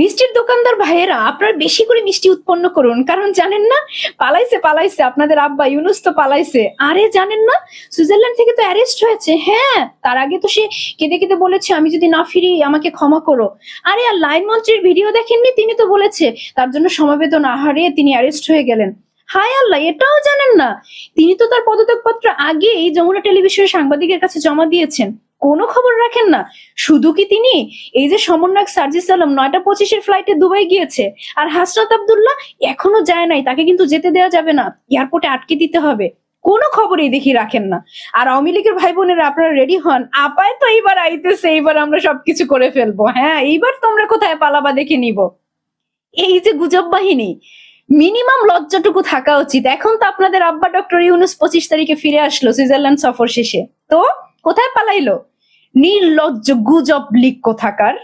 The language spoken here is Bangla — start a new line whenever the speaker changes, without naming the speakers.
মিষ্টির দোকানদার ভাইয়েরা, আপনারা বেশি করে মিষ্টি উৎপন্ন করুন, কারণ জানেন না পালাইছে পালাইছে আপনাদের আব্বা ইউনুস তো পালাইছে। আরে জানেন না সুইজারল্যান্ড থেকে তো অ্যারেস্ট হয়েছে। হ্যাঁ, তার আগে তো সে কেঁদে কেঁদে বলেছে আমি যদি না ফিরি আমাকে ক্ষমা করো। আরে আর লাইন মন্ত্রীর ভিডিও দেখেননি? তিনি তো বলেছে তার জন্য সমবেদনা হারিয়ে তিনি অ্যারেস্ট হয়ে গেলেন। হায় আল্লাহ, এটাও জানেন না? তিনি তো তার পদত্যাগপত্র আগেই যমুনা টেলিভিশনের সাংবাদিকের কাছে জমা দিয়েছেন, কোনো খবর রাখেন না। শুধু কি তিনি, এই যে সমন্বয়ক সার্জিস আলম 9:25 ফ্লাইটে দুবাই গিয়েছে, আর হাসনাত আব্দুল্লাহ এখনো যায় নাই, তাকে কিন্তু যেতে দেওয়া যাবে না, এয়ারপোর্টে আটকে দিতে হবে, কোনো খবরই দেখি রাখেন না। আর আওয়ামী লীগের ভাই বোনেরা আপনারা রেডি হন, আপায় তো এইবার আইতেছে, এইবার আমরা সবকিছু করে ফেলবো। হ্যাঁ, এইবার তোমরা কোথায় পালাবা দেখে নিব। এই যে গুজব বাহিনী, মিনিমাম লজ্জাটুকু থাকা উচিত। এখন তো আপনাদের আব্বা ডক্টর ইউনুস 25 তারিখে ফিরে আসলো সুইজারল্যান্ড সফর শেষে, তো কোথায় পালাইলো? নির্লজ্জ গুজব লীগ কোথাকার।